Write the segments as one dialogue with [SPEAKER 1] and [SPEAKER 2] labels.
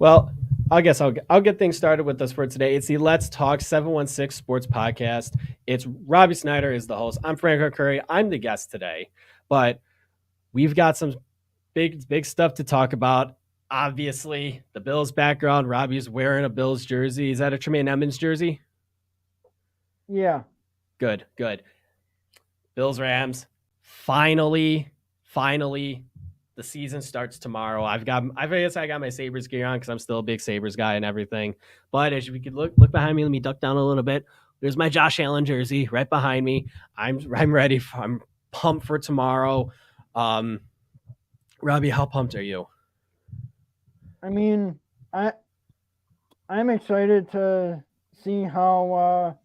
[SPEAKER 1] Well, I guess I'll get things started with this for today. It's the Let's Talk 716 Sports Podcast. It's Robby Snyder is the host. I'm Frank Arcury. I'm the guest today, but we've got some big stuff to talk about. Obviously, the Bills background. Robbie's wearing a Bills jersey. Is that a Tremaine Edmonds jersey?
[SPEAKER 2] Yeah.
[SPEAKER 1] Good. Bills Rams. Finally, the season starts tomorrow. I guess I got my Sabres gear on because I'm still a big Sabres guy and everything. But as we could look behind me, let me duck down a little bit. There's my Josh Allen jersey right behind me. I'm ready. I'm pumped for tomorrow. Robbie, how pumped are you?
[SPEAKER 2] I mean, I'm excited to see how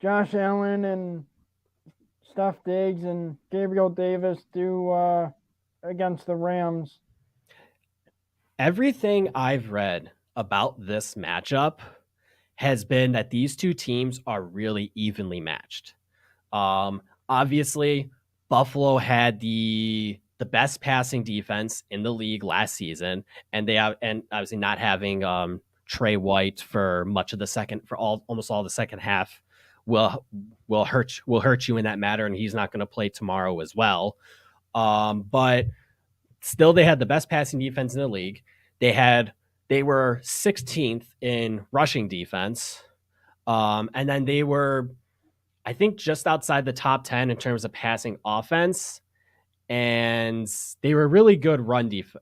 [SPEAKER 2] Josh Allen and Steph Diggs and Gabriel Davis do against the Rams.
[SPEAKER 1] Everything I've read about this matchup has been that these two teams are really evenly matched. Obviously, Buffalo had the best passing defense in the league last season, and obviously not having Trey White for much of the second for almost all the second half will hurt you in that matter, and he's not going to play tomorrow as well. But still, they had the best passing defense in the league. They were 16th in rushing defense, and then they were, I think, just outside the top 10 in terms of passing offense. And they were really good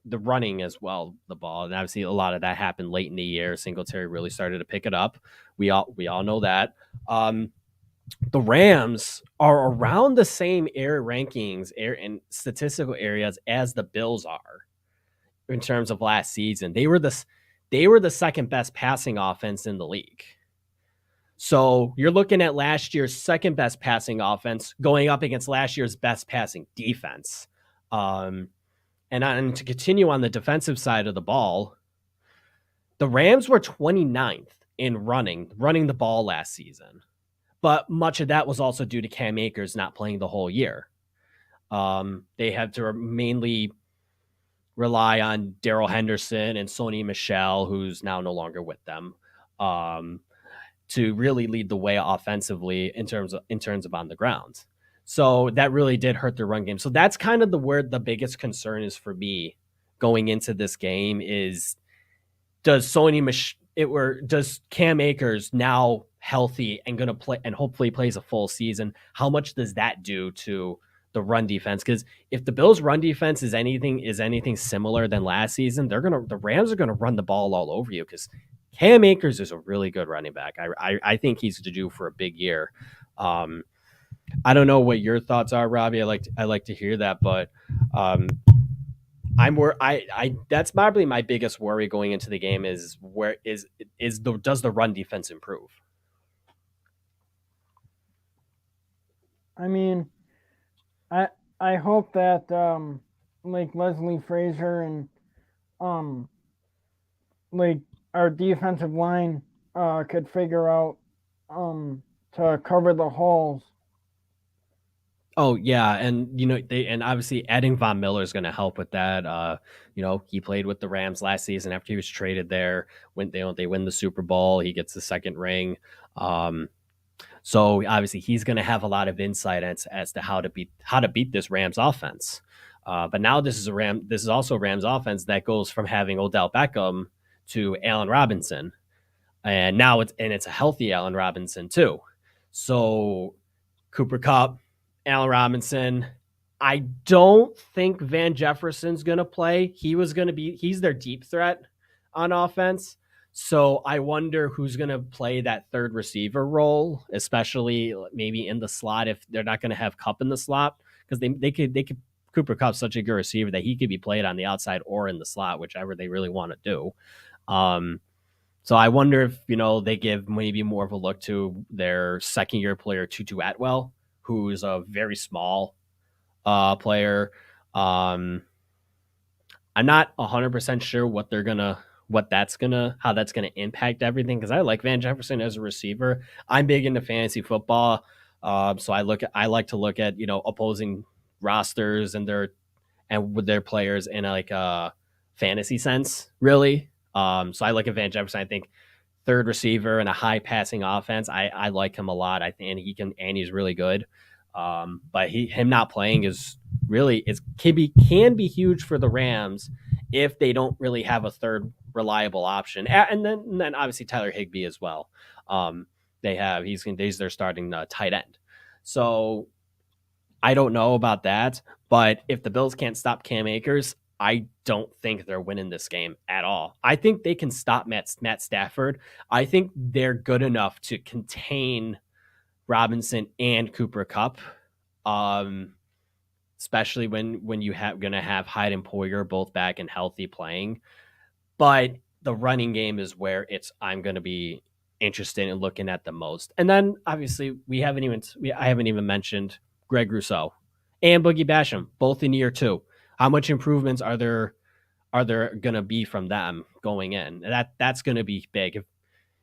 [SPEAKER 1] the running as well, the ball. And obviously a lot of that happened late in the year. Singletary really started to pick it up. We all know that. The Rams are around the same air rankings and statistical areas as the Bills are in terms of last season. They were the second best passing offense in the league. So you're looking at last year's second best passing offense going up against last year's best passing defense. And to continue on the defensive side of the ball, the Rams were 29th in running the ball last season. But much of that was also due to Cam Akers not playing the whole year. They had to mainly rely on Darrell Henderson and Sony Michel, who's now no longer with them, to really lead the way offensively in terms of on the ground. So that really did hurt their run game. So that's kind of where the biggest concern is for me going into this game is does Cam Akers now healthy and going to play and hopefully plays a full season? How much does that do to the run defense? Because if the Bills' run defense is anything similar than last season, the Rams are gonna run the ball all over you because Cam Akers is a really good running back. I think he's due for a big year. I don't know what your thoughts are, Robbie. I like to hear that, but that's probably my biggest worry going into the game is does the run defense improve?
[SPEAKER 2] I mean, I hope that like Leslie Frazier and like our defensive line could figure out to cover the holes.
[SPEAKER 1] Oh yeah, and obviously adding Von Miller is going to help with that. He played with the Rams last season after he was traded there. When they win the Super Bowl, he gets the second ring. So obviously he's going to have a lot of insight as to how to beat this Rams offense. But now this is also a Rams offense that goes from having Odell Beckham to Allen Robinson, and now it's a healthy Allen Robinson too. So Cooper Kupp, Allen Robinson. I don't think Van Jefferson's going to play. He's their deep threat on offense. So I wonder who's going to play that third receiver role, especially maybe in the slot if they're not going to have Kupp in the slot, because they could Cooper Kupp's such a good receiver that he could be played on the outside or in the slot, whichever they really want to do. So I wonder if they give maybe more of a look to their second year player Tutu Atwell, who's a very small player. I'm not 100% sure how that's gonna impact everything, because I like Van Jefferson as a receiver. I'm big into fantasy football, so I like to look at opposing rosters and with their players in like a fantasy sense, really. So I like Van Jefferson. I think third receiver and a high passing offense. I like him a lot. I think and he's really good. But him not playing is really can be huge for the Rams if they don't really have a third reliable option. And then obviously Tyler Higbee as well. Um, he's their starting tight end. So I don't know about that, but if the Bills can't stop Cam Akers, I don't think they're winning this game at all. I think they can stop Matt Stafford. I think they're good enough to contain Robinson and Cooper Kupp, um, especially when you have going to have Hyde and Poyer both back and healthy playing. But the running game is where I'm going to be interested in looking at the most. And then obviously I haven't even mentioned Greg Rousseau and Boogie Basham, both in year 2. How much improvements are there going to be from them going in? That's going to be big.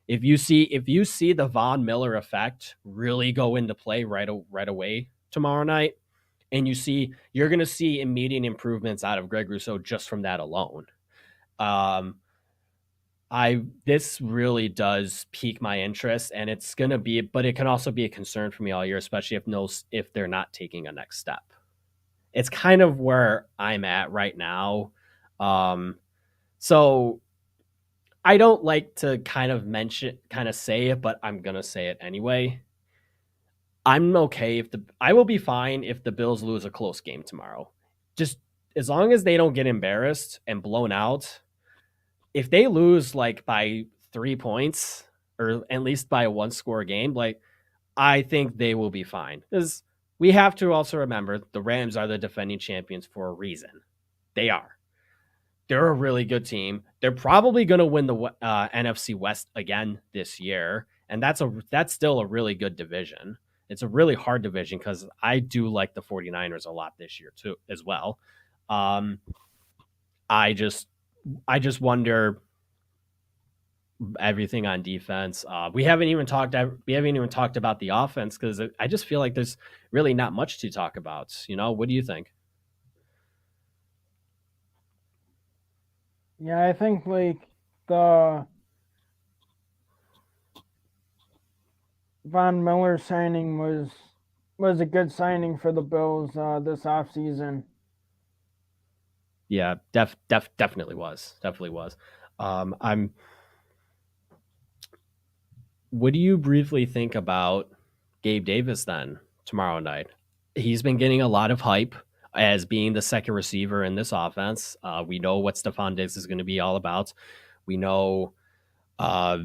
[SPEAKER 1] If you see the Von Miller effect really go into play right away tomorrow night, and you're going to see immediate improvements out of Greg Rousseau just from that alone. Um, this really does pique my interest, and it's gonna be, but it can also be a concern for me all year, especially if they're not taking a next step. It's kind of where I'm at right now. Um, so I don't like to kind of say it, but I'm gonna say it anyway. I will be fine if the Bills lose a close game tomorrow. Just as long as they don't get embarrassed and blown out. If they lose like by 3 points or at least by a one score game, like I think they will be fine. Because we have to also remember the Rams are the defending champions for a reason. They are. They're a really good team. They're probably going to win the NFC West again this year, and that's still a really good division. It's a really hard division because I do like the 49ers a lot this year too, as well. Um, I just I just wonder everything on defense. We haven't even talked about the offense because I just feel like there's really not much to talk about. What do you think?
[SPEAKER 2] Yeah, I think like the Von Miller signing was a good signing for the Bills this offseason.
[SPEAKER 1] Yeah, definitely was. I'm. What do you briefly think about Gabe Davis then tomorrow night? He's been getting a lot of hype as being the second receiver in this offense. We know what Stephon Diggs is going to be all about. We know uh,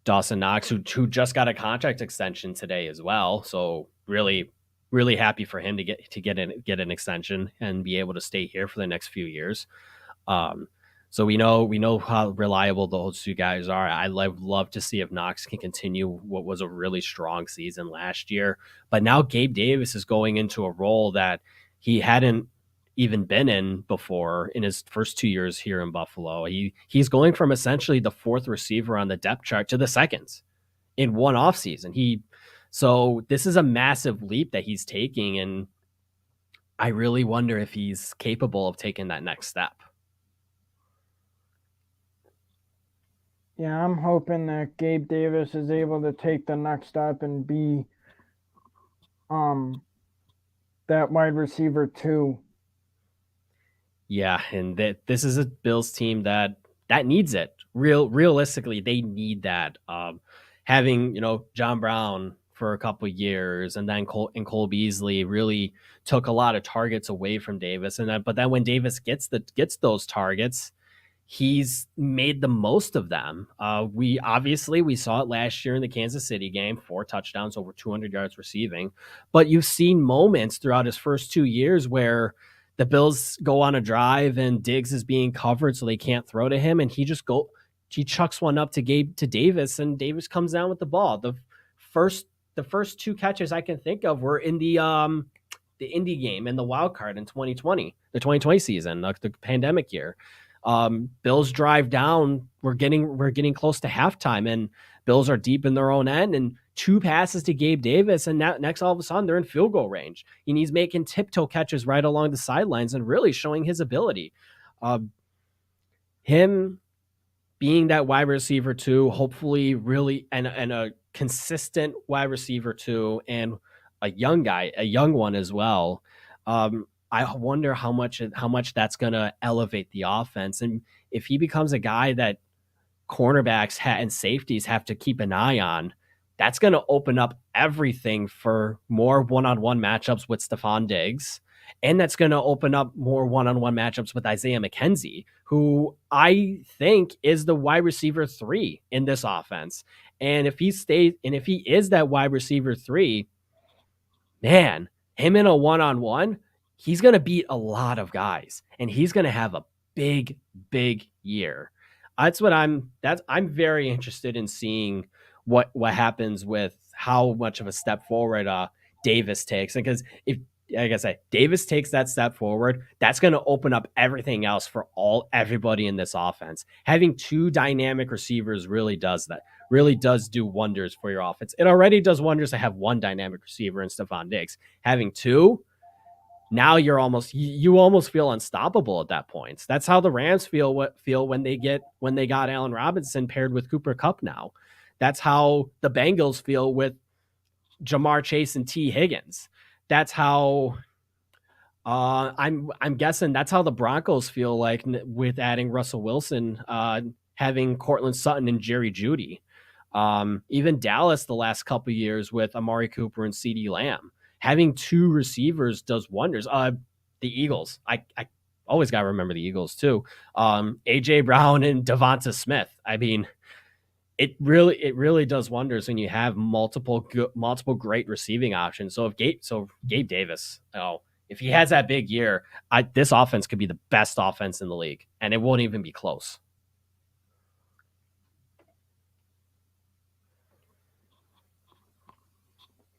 [SPEAKER 1] Dawson Knox, who just got a contract extension today as well. So really, really happy for him to get an extension and be able to stay here for the next few years. Um, so we know how reliable those two guys are. I love to see if Knox can continue what was a really strong season last year. But now Gabe Davis is going into a role that he hadn't even been in before in his first 2 years here in Buffalo. He's going from essentially the fourth receiver on the depth chart to the second in one offseason. So this is a massive leap that he's taking, and I really wonder if he's capable of taking that next step.
[SPEAKER 2] Yeah, I'm hoping that Gabe Davis is able to take the next step and be um that wide receiver too.
[SPEAKER 1] Yeah, and this is a Bills team that needs it. Realistically, they need that. Having John Brown for a couple of years, and then Cole Beasley really took a lot of targets away from Davis, but then when Davis gets those targets, he's made the most of them. We saw it last year in the Kansas City game, 4 touchdowns, over 200 yards receiving. But you've seen moments throughout his first 2 years where the Bills go on a drive and Diggs is being covered, so they can't throw to him, and he chucks one up to Davis, and Davis comes down with the ball. First the first 2 catches I can think of were in the Indy game and the wild card in 2020, the 2020 season, the pandemic year. Bills drive down. We're getting close to halftime, and Bills are deep in their own end, and 2 passes to Gabe Davis, and next all of a sudden they're in field goal range, and he's making tiptoe catches right along the sidelines and really showing his ability. Him being that wide receiver two, hopefully really and a consistent wide receiver two and a young guy, a young one as well. I wonder how much that's gonna elevate the offense. And if he becomes a guy that cornerbacks and safeties have to keep an eye on, that's going to open up everything for more one-on-one matchups with Stephon Diggs. And that's going to open up more one-on-one matchups with Isaiah McKenzie, who I think is the wide receiver three in this offense. And if he is that wide receiver three, man, him in a one-on-one, he's going to beat a lot of guys and he's going to have a big, big year. I'm very interested in seeing what happens with how much of a step forward Davis takes. Because if, like I say, Davis takes that step forward, that's going to open up everything else for everybody in this offense. Having two dynamic receivers really does that. Really does do wonders for your offense. It already does wonders to have one dynamic receiver in Stephon Diggs. Having two, now you almost feel unstoppable at that point. That's how the Rams feel when they got Allen Robinson paired with Cooper Kupp now. That's how the Bengals feel with Jamar Chase and T. Higgins. That's how I'm guessing that's how the Broncos feel like with adding Russell Wilson, having Cortland Sutton and Jerry Jeudy. Even Dallas the last couple of years with Amari Cooper and CeeDee Lamb. Having two receivers does wonders. The Eagles. I always got to remember the Eagles too. AJ Brown and Devonta Smith. I mean, it really does wonders when you have multiple great receiving options. So Gabe Davis, if he has that big year, this offense could be the best offense in the league, and it won't even be close.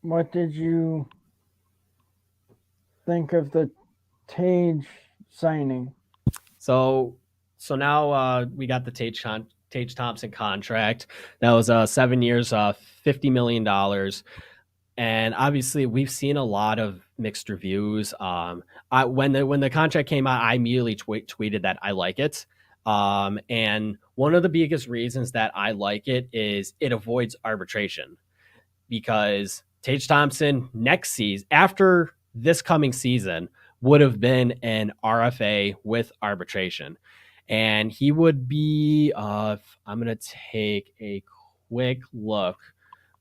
[SPEAKER 2] What did you think of the Tage signing?
[SPEAKER 1] So now we got the Tage Thompson contract. That was 7 years, $50 million. And obviously, we've seen a lot of mixed reviews. When the contract came out, I immediately tweeted that I like it. And one of the biggest reasons that I like it is it avoids arbitration, because Tage Thompson next season, after this coming season, would have been an RFA with arbitration. And he would be, I'm going to take a quick look,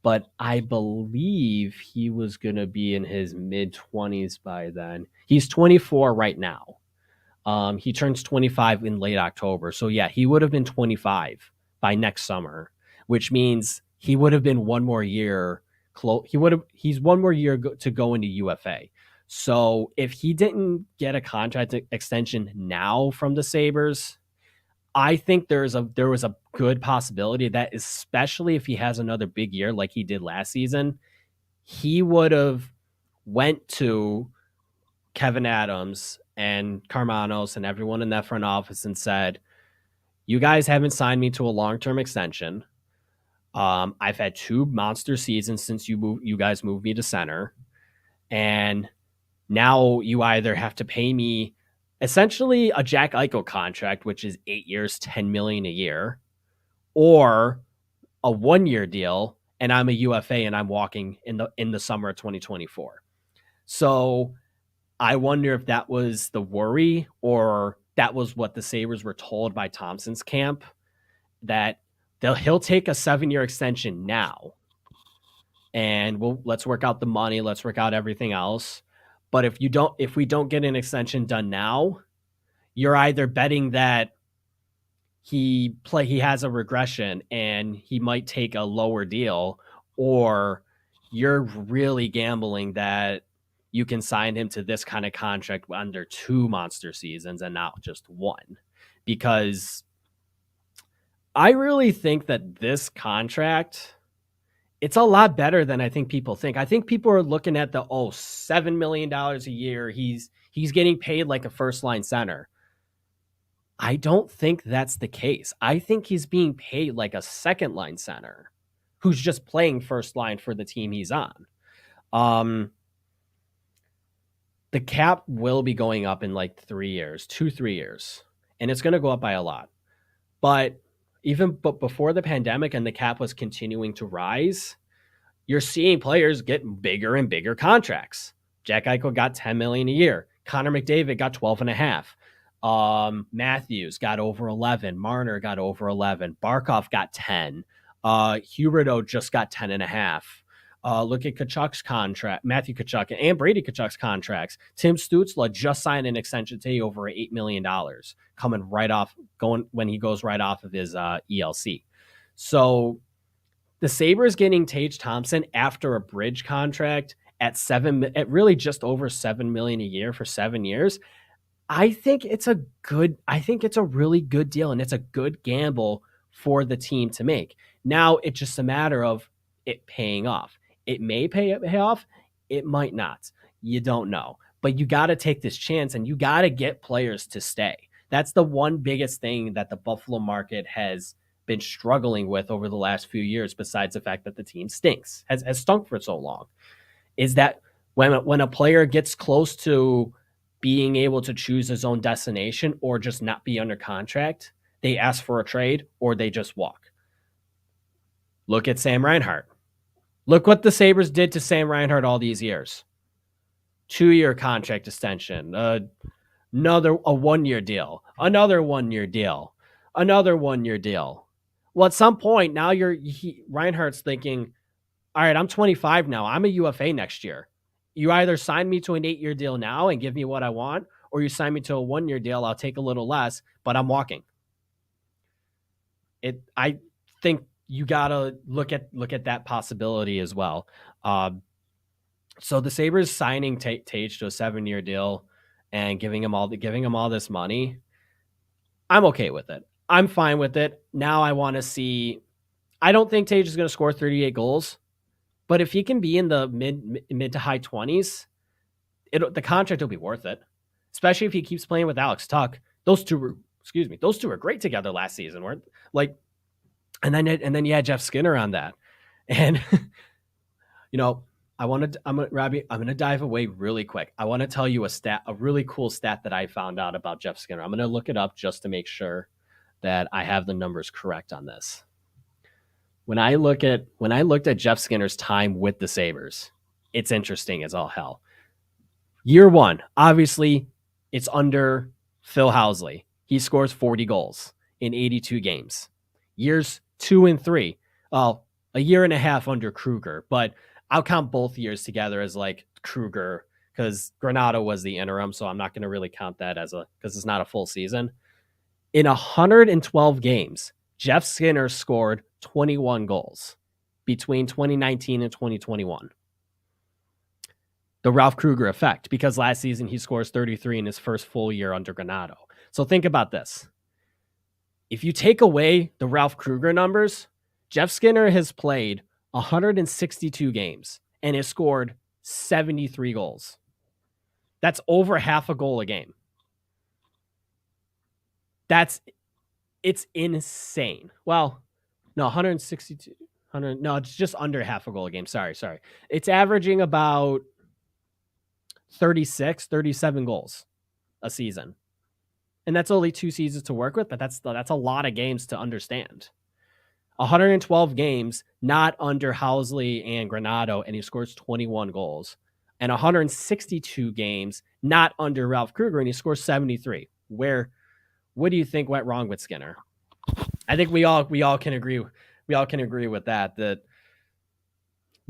[SPEAKER 1] but I believe he was going to be in his mid-20s by then. He's 24 right now. He turns 25 in late October. So, yeah, he would have been 25 by next summer, which means he would have been one more year. He's one more year to go into UFA. So if he didn't get a contract extension now from the Sabres, I think there was a good possibility that, especially if he has another big year like he did last season, he would have went to Kevin Adams and Karmanos and everyone in that front office and said, "You guys haven't signed me to a long-term extension. I've had two monster seasons since you guys moved me to center, and now you either have to pay me essentially a Jack Eichel contract, which is 8 years, $10 million a year, or a 1-year deal, and I'm a UFA and I'm walking in the summer of 2024." So I wonder if that was the worry, or that was what the Sabres were told by Thompson's camp, that he'll take a 7-year extension now, and let's work out the money, let's work out everything else. But if we don't get an extension done now, you're either betting that he has a regression and he might take a lower deal, or you're really gambling that you can sign him to this kind of contract under 2 monster seasons and not just one. Because I really think that this contract, it's a lot better than I think people think. I think people are looking at the $7 million a year. He's getting paid like a first line center. I don't think that's the case. I think he's being paid like a second line center who's just playing first line for the team he's on. The cap will be going up in like 3 years, 2-3 years, and it's going to go up by a lot. But even but before the pandemic and the cap was continuing to rise, you're seeing players get bigger and bigger contracts. Jack Eichel got 10 million a year. Connor McDavid got 12 and a half. Matthews got over 11. Marner got over 11. Barkov got 10. Huberdeau just got 10 and a half. Look at Kachuk's contract, Matthew Kachuk and Brady Kachuk's contracts. Tim Stützle just signed an extension today over $8 million, coming right off, going when he goes right off of his ELC. So the Sabres getting Tage Thompson after a bridge contract at really just over $7 million a year for 7 years. I think it's a really good deal, and it's a good gamble for the team to make. Now it's just a matter of it paying off. It may pay off, it might not. You don't know. But you got to take this chance, and you got to get players to stay. That's the one biggest thing that the Buffalo market has been struggling with over the last few years, besides the fact that the team has stunk for so long, is that when a player gets close to being able to choose his own destination or just not be under contract, they ask for a trade or they just walk. Look at Sam Reinhart. Look what the Sabres did to Sam Reinhart all these years. 2-year contract extension, another a 1-year deal, another 1-year deal, another 1-year deal. Well, at some point now Reinhart's thinking, all right, I'm 25 now. I'm a UFA next year. You either sign me to an 8-year deal now and give me what I want, or you sign me to a 1-year deal. I'll take a little less, but I'm walking. I think you gotta look at that possibility as well. So the Sabres signing Tage to a 7-year deal and giving him all this money, I'm okay with it. I'm fine with it. Now I want to see. I don't think Tage is going to score 38 goals, but if he can be in the mid to high 20s, the contract will be worth it. Especially if he keeps playing with Alex Tuch. Those two were great together last season, weren't like? And then you had Jeff Skinner on that, and Robbie, I'm going to dive away really quick. I want to tell you a really cool stat that I found out about Jeff Skinner. I'm going to look it up just to make sure that I have the numbers correct on this. When I looked at Jeff Skinner's time with the Sabres, it's interesting as all hell. Year 1, obviously, it's under Phil Housley. He scores 40 goals in 82 games. Years 2 and 3, a year and a half under Kruger, but I'll count both years together as like Kruger because Granato was the interim, so I'm not going to really count that because it's not a full season. In 112 games, Jeff Skinner scored 21 goals between 2019 and 2021. The Ralph Kruger effect, because last season he scores 33 in his first full year under Granato. So think about this. If you take away the Ralph Kruger numbers, Jeff Skinner has played 162 games and has scored 73 goals. That's over half a goal a game. It's insane. Well, no, 162, no, it's just under half a goal a game. Sorry. It's averaging about 37 goals a season. And that's only 2 seasons to work with, but that's a lot of games to understand. 112 games, not under Housley and Granato, and he scores 21 goals. And 162 games, not under Ralph Kruger, and he scores 73. What do you think went wrong with Skinner? I think we all can agree. We all can agree with that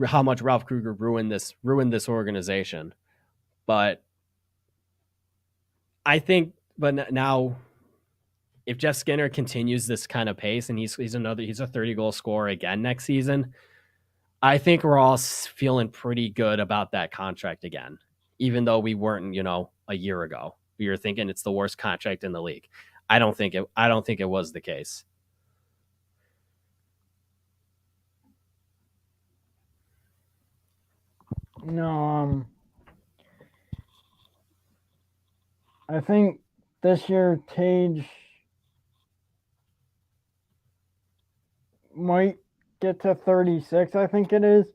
[SPEAKER 1] how much Ralph Kruger ruined this organization. But I think, now, if Jeff Skinner continues this kind of pace and he's a 30-goal scorer again next season, I think we're all feeling pretty good about that contract again. Even though we weren't, a year ago, we were thinking it's the worst contract in the league. I don't think it was the case.
[SPEAKER 2] No, I think this year Tage might get to 36, I think it is.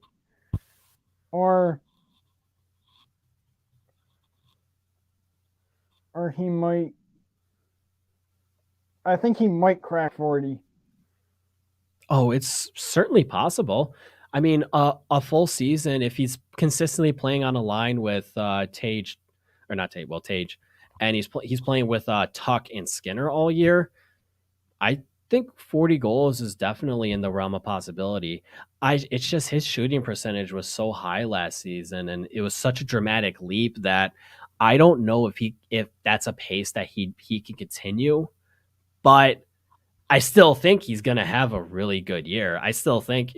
[SPEAKER 2] Or he might, I think he might crack 40.
[SPEAKER 1] Oh, it's certainly possible. I mean, a full season if he's consistently playing on a line with Tage, or not Tage, well Tage, and he's playing with Tuck and Skinner all year. I think 40 goals is definitely in the realm of possibility. I It's just his shooting percentage was so high last season, and it was such a dramatic leap that I don't know if that's a pace that he can continue. But I still think he's going to have a really good year. I still think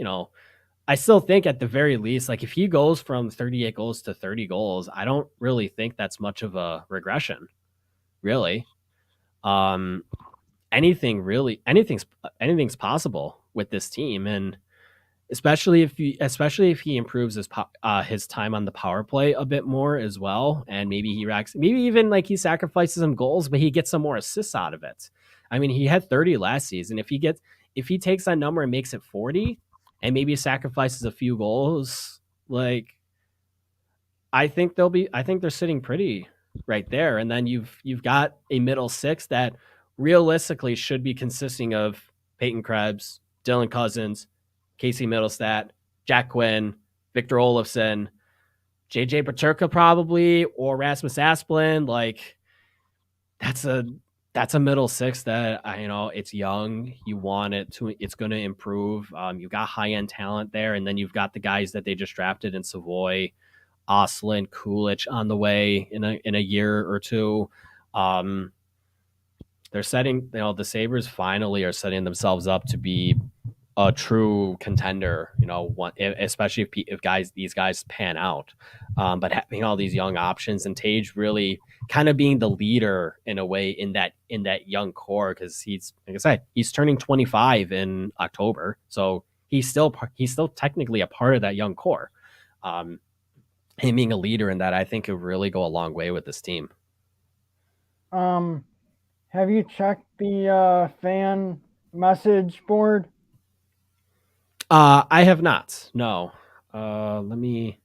[SPEAKER 1] at the very least, like if he goes from 38 goals to 30 goals, I don't really think that's much of a regression, really. Um, anything's possible with this team, and especially if he improves his time on the power play a bit more as well, and maybe even like he sacrifices some goals, but he gets some more assists out of it. I mean, he had 30 last season. If he takes that number and makes it 40, and maybe sacrifices a few goals, like I think they're sitting pretty right there. And then you've got a middle six that realistically should be consisting of Peyton Krebs, Dylan Cousins, Casey Middlestat, Jack Quinn, Victor Olofsson, JJ Paterka probably, or Rasmus Asplund. Like that's a that's a middle six that it's young. You want it to, it's going to improve. You've got high end talent there, and then you've got the guys that they just drafted in Savoy, Oslin, Kulich on the way in a year or two. Um, they're setting, the Sabres finally are setting themselves up to be a true contender. Especially if these guys pan out. But having all these young options and Tage really kind of being the leader in a way in that young core, because he's, like I said, he's turning 25 in October, so he's still technically a part of that young core. Him being a leader in that, I think could really go a long way with this team.
[SPEAKER 2] Um, have you checked the fan message board?
[SPEAKER 1] I have not. No. Let me.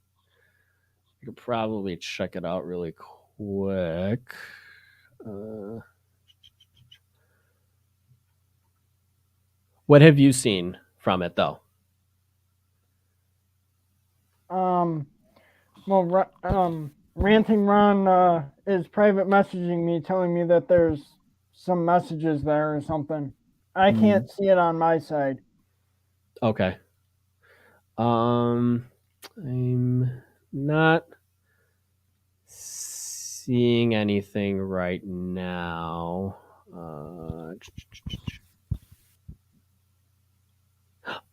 [SPEAKER 1] I could probably check it out really quick. Uh, what have you seen from it, though?
[SPEAKER 2] Um, well, Ranting Ron is private messaging me, telling me that there's some messages there or something. I
[SPEAKER 1] Mm,
[SPEAKER 2] can't see it on my side.
[SPEAKER 1] okay. I'm not seeing anything right now.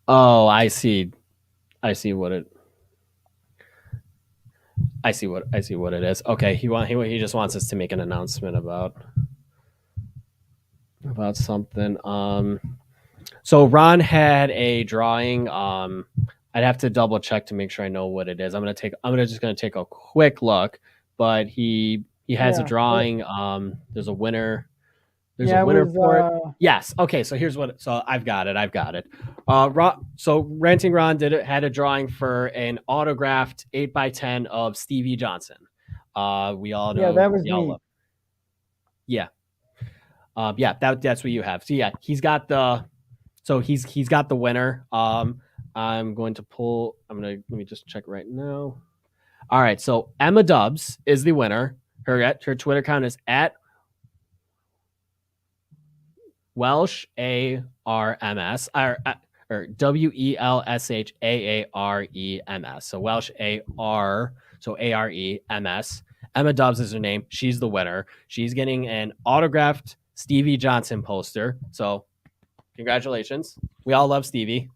[SPEAKER 1] Oh, I see. I see what it. I see what it is. Okay, he just wants us to make an announcement about something. So Ron had a drawing. I'd have to double check to make sure I know what it is. Just gonna take a quick look, but he has a
[SPEAKER 2] Yeah,
[SPEAKER 1] drawing. There's a winner. There's a
[SPEAKER 2] yeah, it
[SPEAKER 1] winner
[SPEAKER 2] was.
[SPEAKER 1] for it. Yes. Okay. So here's what. So I've got it. I've got it. So Ranting Ron had a drawing for an autographed 8x10 of Stevie Johnson. We all
[SPEAKER 2] Yeah,
[SPEAKER 1] know.
[SPEAKER 2] that was
[SPEAKER 1] We all
[SPEAKER 2] me.
[SPEAKER 1] love. Yeah. Yeah. That's what you have. So yeah, he's got the winner. I'm going to pull. Let me just check right now. All right. So Emma Dubs is the winner. Her Twitter account is at Welsh ARMS or WELSHAAREMS. So Welsh AREMS. Emma Dubs is her name. She's the winner. She's getting an autographed Stevie Johnson poster. So congratulations. We all love Stevie.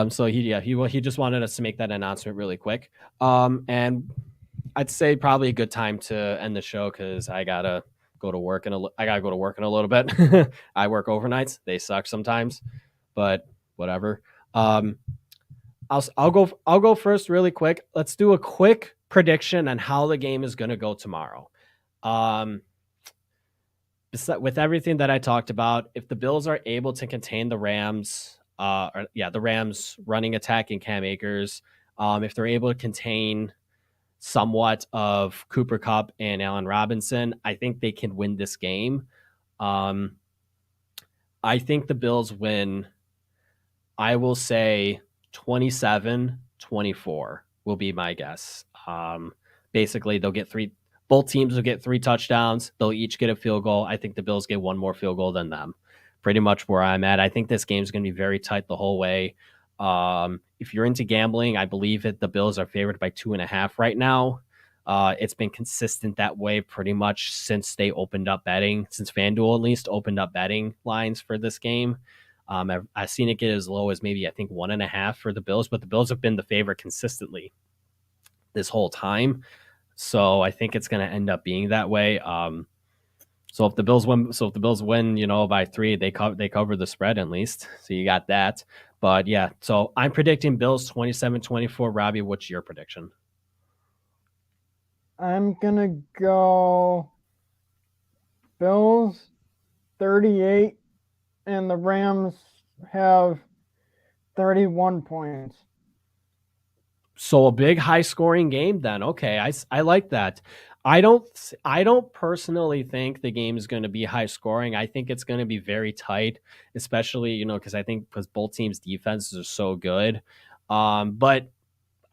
[SPEAKER 1] So he just wanted us to make that announcement really quick. And I'd say probably a good time to end the show because I gotta go to work in a little bit. I work overnights; they suck sometimes, but whatever. Um, I'll go first really quick. Let's do a quick prediction on how the game is going to go tomorrow. Um, with everything that I talked about, if the Bills are able to contain the Rams, the Rams running attack in Cam Akers, if they're able to contain somewhat of Cooper Kupp and Allen Robinson, I think they can win this game. Um, I think the Bills win. I will say 27-24 will be my guess. Basically, they'll get three. Both teams will get 3 touchdowns. They'll each get a field goal. I think the Bills get one more field goal than them. Pretty much where I'm at. I think this game's going to be very tight the whole way. If you're into gambling, I believe that the Bills are favored by 2.5 right now. It's been consistent that way pretty much since they opened up betting, since FanDuel at least opened up betting lines for this game. I've seen it get as low as maybe I think 1.5 for the Bills, but the Bills have been the favorite consistently this whole time. So I think it's going to end up being that way. So if the Bills win, by 3, they cover the spread at least. So you got that. But yeah, so I'm predicting Bills 27-24. Robbie, what's your prediction?
[SPEAKER 2] I'm gonna go Bills 38, and the Rams have 31 points.
[SPEAKER 1] So a big high scoring game then. Okay, I like that. I don't personally think the game is going to be high scoring. I think it's going to be very tight, especially because both teams' defenses are so good. But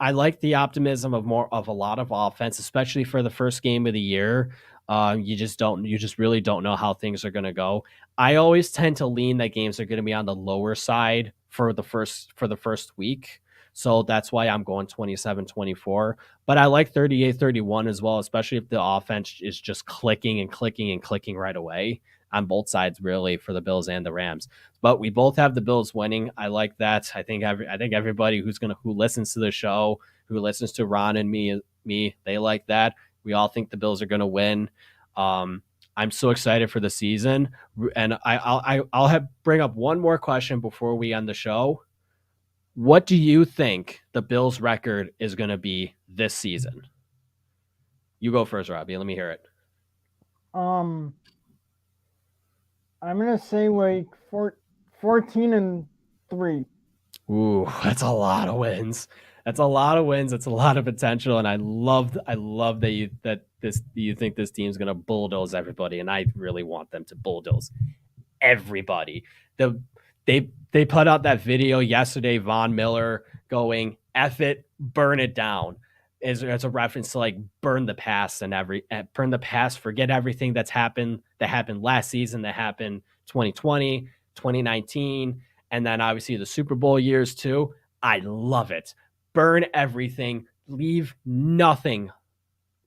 [SPEAKER 1] I like the optimism of a lot of offense, especially for the first game of the year. You just really don't know how things are going to go. I always tend to lean that games are going to be on the lower side for the first week. So that's why I'm going 27-24. But I like 38-31 as well, especially if the offense is just clicking and clicking and clicking right away on both sides, really, for the Bills and the Rams. But we both have the Bills winning. I like that. I think everybody who listens to the show, who listens to Ron and me, they like that. We all think the Bills are gonna win. I'm so excited for the season, and I'll bring up one more question before we end the show. What do you think the Bills' record is going to be this season? You go first, Robbie. Let me hear it.
[SPEAKER 2] I'm gonna say like 14-3.
[SPEAKER 1] Ooh, that's a lot of wins. That's a lot of wins. That's a lot of potential, and I love that you think this team's going to bulldoze everybody, and I really want them to bulldoze everybody. They put out that video yesterday, Von Miller going, "F it, burn it down," as a reference to like burn the past burn the past, forget everything that happened last season, that happened 2020, 2019, and then obviously the Super Bowl years too. I love it. Burn everything, leave nothing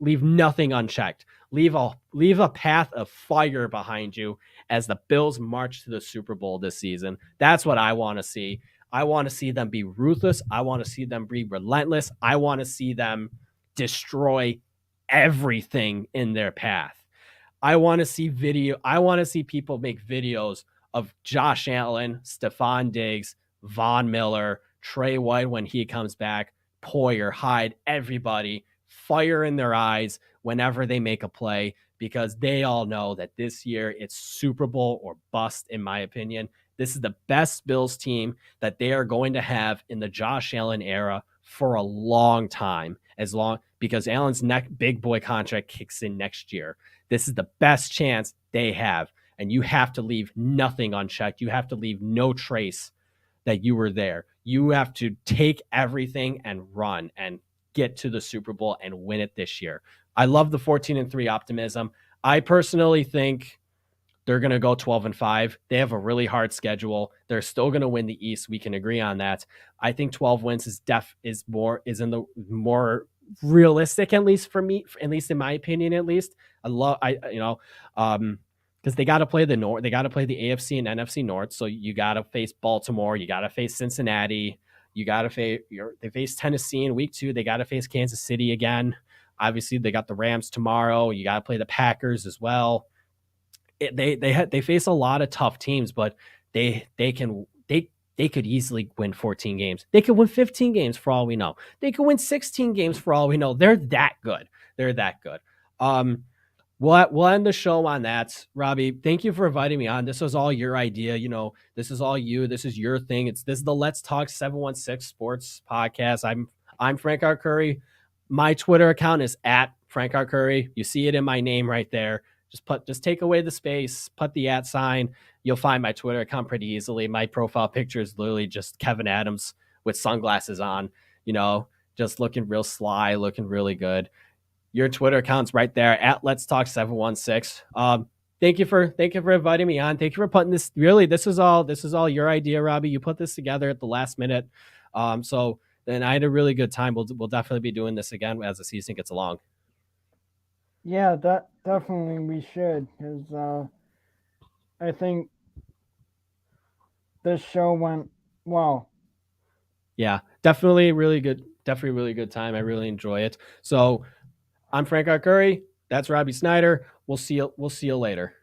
[SPEAKER 1] unchecked. Leave a path of fire behind you as the Bills march to the Super Bowl this season. That's what I want to see. I want to see them be ruthless. I want to see them be relentless. I want to see them destroy everything in their path. I want to see people make videos of Josh Allen, Stephon Diggs, Von Miller, Trey White when he comes back, Poyer, Hyde, everybody, fire in their eyes whenever they make a play, because they all know that this year it's Super Bowl or bust, in my opinion. This is the best Bills team that they are going to have in the Josh Allen era for a long time, because Allen's big boy contract kicks in next year. This is the best chance they have, and you have to leave nothing unchecked. You have to leave no trace that you were there. You have to take everything and run and get to the Super Bowl and win it this year. I love the 14-3 optimism. I personally think they're going to go 12-5. They have a really hard schedule. They're still going to win the East. We can agree on that. I think 12 wins is in the more realistic, at least for me, at least in my opinion. At least because they got to play the North, they got to play the AFC and NFC North. So you got to face Baltimore, you got to face Cincinnati, you got to face they face Tennessee in week 2. They got to face Kansas City again. Obviously, they got the Rams tomorrow. You got to play the Packers as well. They face a lot of tough teams, but they could easily win 14 games. They could win 15 games for all we know. They could win 16 games for all we know. They're that good. They're that good. We'll end the show on that. Robbie, thank you for inviting me on. This was all your idea. This is all you. This is your thing. This is the Let's Talk 716 Sports podcast. I'm Frank Arcury. My Twitter account is at Frank Arcury. You see it in my name right there. Just take away the space, put the @ sign. You'll find my Twitter account pretty easily. My profile picture is literally just Kevin Adams with sunglasses on, you know, just looking real sly, looking really good. Your Twitter account's right there at Let's Talk 716. Thank you for inviting me on. Thank you for putting this. Really, this is all your idea, Robby. You put this together at the last minute. So then I had a really good time. We'll definitely be doing this again as the season gets along.
[SPEAKER 2] Yeah, that definitely we should, because I think this show went well.
[SPEAKER 1] Yeah, definitely really good. Definitely really good time. I really enjoy it. So I'm Frank Arcury. That's Robby Snyder. We'll see you later.